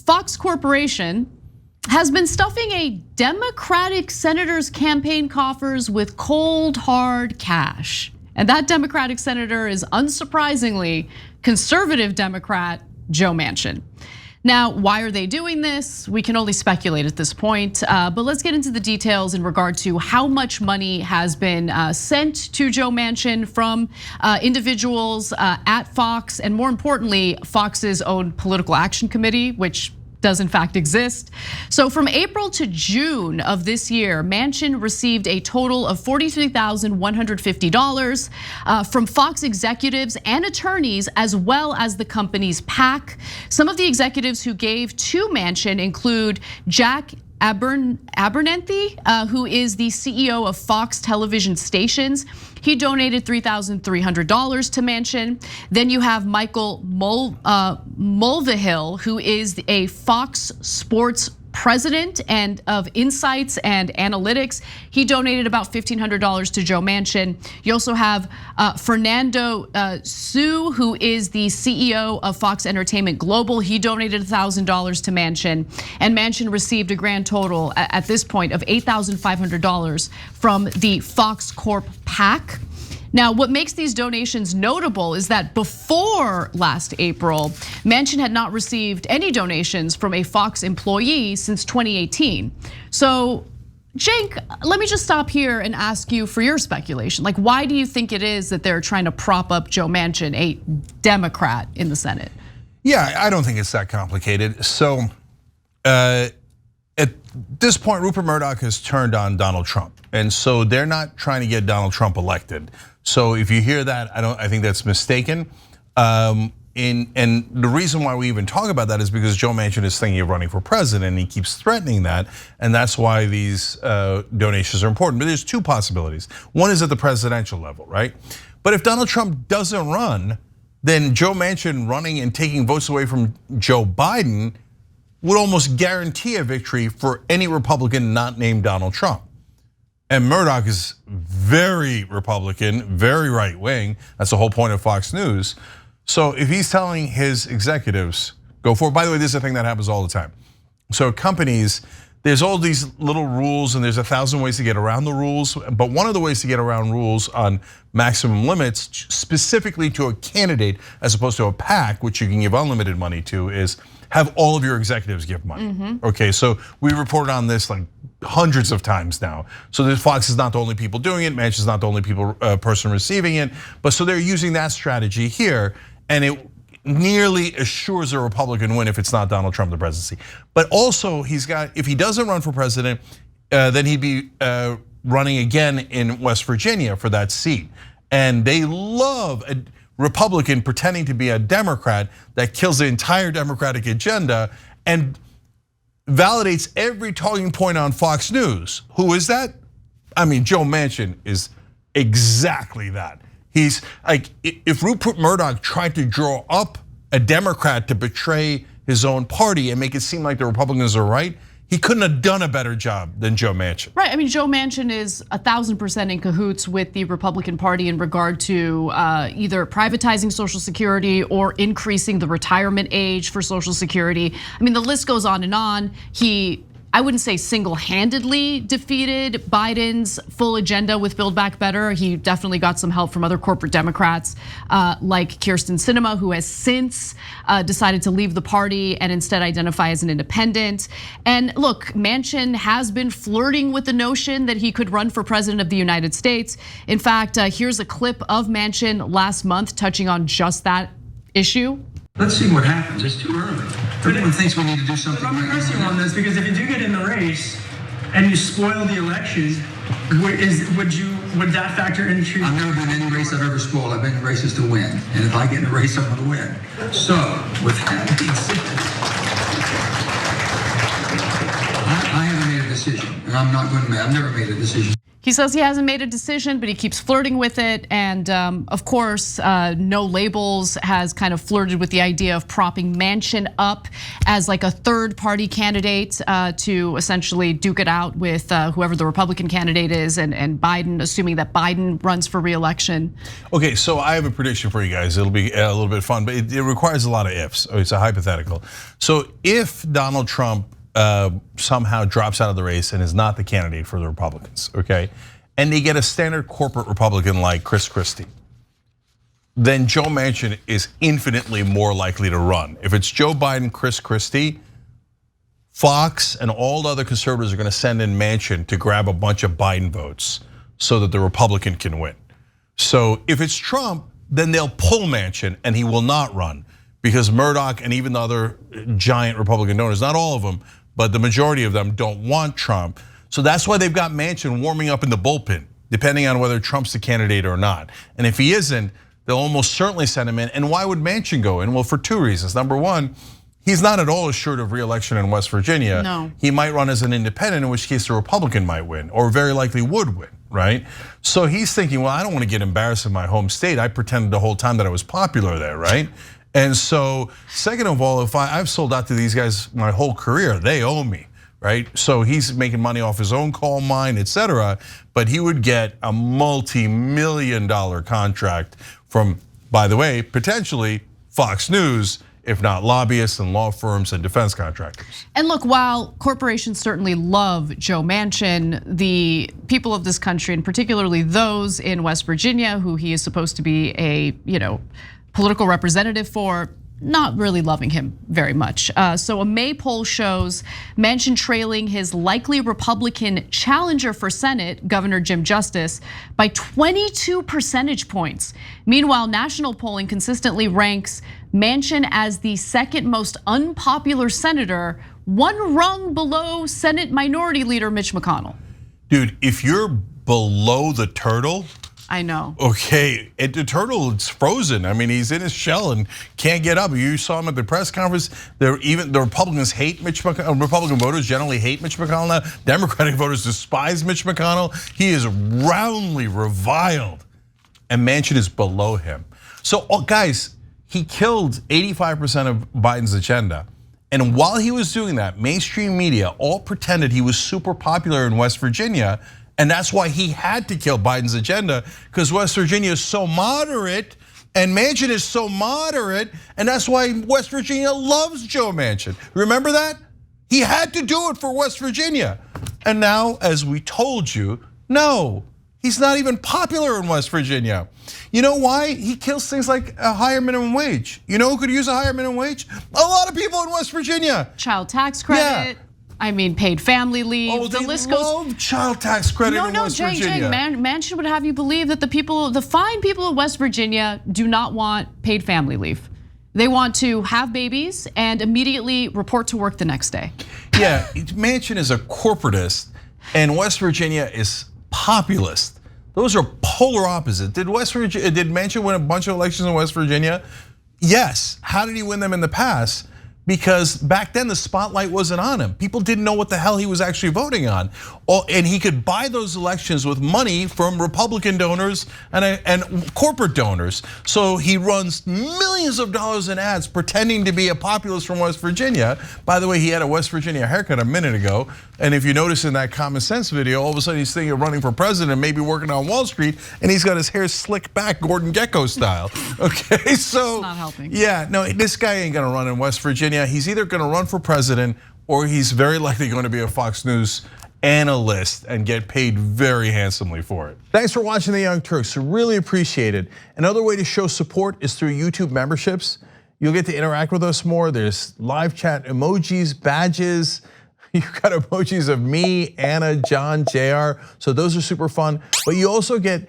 Fox Corporation has been stuffing a Democratic senator's campaign coffers with cold, hard cash. And that Democratic senator is, unsurprisingly, conservative Democrat Joe Manchin. Now, why are they doing this? We can only speculate at this point, but let's get into the details in regard to how much money has been sent to Joe Manchin from individuals at Fox, and more importantly, Fox's own political action committee, which does in fact exist. So from April to June of this year, Manchin received a total of $43,150 from Fox executives and attorneys, as well as the company's PAC. Some of the executives who gave to Manchin include Jack Abernethy, who is the CEO of Fox Television Stations. He donated $3,300 to Manchin. Then you have Michael Mulvihill, who is a Fox Sports president and of Insights and Analytics. He donated about $1,500 to Joe Manchin. You also have Fernando Su, who is the CEO of Fox Entertainment Global. He donated $1,000 to Manchin, and Manchin received a grand total at this point of $8,500 from the Fox Corp PAC. Now, what makes these donations notable is that before last April, Manchin had not received any donations from a Fox employee since 2018. So, Cenk, let me just stop here and ask you for your speculation. Like, why do you think it is that they're trying to prop up Joe Manchin, a Democrat in the Senate? Yeah, I don't think it's that complicated. So, at this point, Rupert Murdoch has turned on Donald Trump. And so they're not trying to get Donald Trump elected. So if you hear that, I think that's mistaken. And the reason why we even talk about that is because Joe Manchin is thinking of running for president, and he keeps threatening that, and that's why these donations are important. But there's two possibilities. One is at the presidential level, right? But if Donald Trump doesn't run, then Joe Manchin running and taking votes away from Joe Biden would almost guarantee a victory for any Republican not named Donald Trump. And Murdoch is very Republican, very right wing. That's the whole point of Fox News. So if he's telling his executives, go for it. By the way, this is a thing that happens all the time. So companies, there's all these little rules, and there's 1,000 ways to get around the rules. But one of the ways to get around rules on maximum limits, specifically to a candidate as opposed to a PAC, which you can give unlimited money to, is have all of your executives give money. Okay, so we reported on this like hundreds of times now. So this Fox is not the only people doing it, Manchin is not the only person receiving it, but so they're using that strategy here, and it nearly assures a Republican win if it's not Donald Trump the presidency. But also if he doesn't run for president, then he'd be running again in West Virginia for that seat. And they love a Republican pretending to be a Democrat that kills the entire Democratic agenda and validates every talking point on Fox News. Who is that? I mean, Joe Manchin is exactly that. He's like, if Rupert Murdoch tried to draw up a Democrat to betray his own party and make it seem like the Republicans are right, he couldn't have done a better job than Joe Manchin. Right, I mean, Joe Manchin is 1,000% in cahoots with the Republican Party in regard to either privatizing Social Security or increasing the retirement age for Social Security. I mean, the list goes on and on. I wouldn't say single-handedly defeated Biden's full agenda with Build Back Better. He definitely got some help from other corporate Democrats like Kyrsten Sinema, who has since decided to leave the party and instead identify as an independent. And look, Manchin has been flirting with the notion that he could run for president of the United States. In fact, here's a clip of Manchin last month touching on just that issue. Let's see what happens. It's too early. Everyone thinks we need to do something. I'm pressing on this because if you do get in the race and you spoil the election, would that factor into? I've never been in any race I've ever spoiled. I've been in races to win, and if I get in a race, I'm going to win. So, with that being said, I haven't made a decision, and I'm not going to make. I've never made a decision. He says he hasn't made a decision, but he keeps flirting with it. And of course, No Labels has kind of flirted with the idea of propping Manchin up as like a third-party candidate to essentially duke it out with whoever the Republican candidate is, and Biden, assuming that Biden runs for re-election. Okay, so I have a prediction for you guys. It'll be a little bit fun, but it requires a lot of ifs. It's a hypothetical. So if Donald Trump somehow drops out of the race and is not the candidate for the Republicans, okay? And they get a standard corporate Republican like Chris Christie, then Joe Manchin is infinitely more likely to run. If it's Joe Biden, Chris Christie, Fox and all the other conservatives are gonna send in Manchin to grab a bunch of Biden votes so that the Republican can win. So if it's Trump, then they'll pull Manchin and he will not run, because Murdoch and even the other giant Republican donors, not all of them, but the majority of them don't want Trump. So that's why they've got Manchin warming up in the bullpen, depending on whether Trump's the candidate or not. And if he isn't, they'll almost certainly send him in. And why would Manchin go in? Well, for two reasons. Number one, he's not at all assured of re-election in West Virginia. No. He might run as an independent, in which case the Republican might win, or very likely would win, right? So he's thinking, well, I don't want to get embarrassed in my home state. I pretended the whole time that I was popular there, right? And so, second of all, if I've sold out to these guys my whole career, they owe me, right? So he's making money off his own coal mine, etc. But he would get a multi-million-dollar contract from, by the way, potentially Fox News, if not lobbyists and law firms and defense contractors. And look, while corporations certainly love Joe Manchin, the people of this country, and particularly those in West Virginia, who he is supposed to be a political representative for, not really loving him very much. So a May poll shows Manchin trailing his likely Republican challenger for Senate, Governor Jim Justice, by 22 percentage points. Meanwhile, national polling consistently ranks Manchin as the second most unpopular senator, one rung below Senate Minority Leader Mitch McConnell. Dude, if you're below the turtle, I know. Okay, the turtle is frozen. I mean, he's in his shell and can't get up. You saw him at the press conference. Even the Republicans hate Mitch McConnell. Republican voters generally hate Mitch McConnell now. Democratic voters despise Mitch McConnell. He is roundly reviled, and Manchin is below him. So, guys, he killed 85% of Biden's agenda. And while he was doing that, mainstream media all pretended he was super popular in West Virginia. And that's why he had to kill Biden's agenda, because West Virginia is so moderate and Manchin is so moderate. And that's why West Virginia loves Joe Manchin. Remember that? He had to do it for West Virginia. And now, as we told you, no, he's not even popular in West Virginia. You know why? He kills things like a higher minimum wage. You know who could use a higher minimum wage? A lot of people in West Virginia. Child tax credit. Yeah. I mean, paid family leave. Oh, the list love goes. Child tax credit in West Virginia. Manchin would have you believe that the fine people of West Virginia do not want paid family leave. They want to have babies and immediately report to work the next day. Yeah, Manchin is a corporatist, and West Virginia is populist. Those are polar opposites. Did Manchin win a bunch of elections in West Virginia? Yes. How did he win them in the past? Because back then the spotlight wasn't on him. People didn't know what the hell he was actually voting on. And he could buy those elections with money from Republican donors and corporate donors. So he runs millions of dollars in ads pretending to be a populist from West Virginia. By the way, he had a West Virginia haircut a minute ago. And if you notice in that Common Sense video, all of a sudden he's thinking of running for president, maybe working on Wall Street, and he's got his hair slicked back Gordon Gekko style. Okay, so. It's not helping. Yeah, no, this guy ain't gonna run in West Virginia. He's either gonna run for president or he's very likely going to be a Fox News analyst and get paid very handsomely for it. Thanks for watching The Young Turks, really appreciate it. Another way to show support is through YouTube memberships. You'll get to interact with us more. There's live chat emojis, badges. You've got emojis of me, Anna, John, JR. So those are super fun. But you also get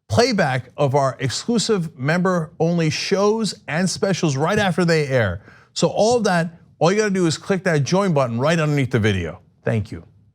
playback of our exclusive member-only shows and specials right after they air. So all of that, all you gotta do is click that join button right underneath the video. Thank you.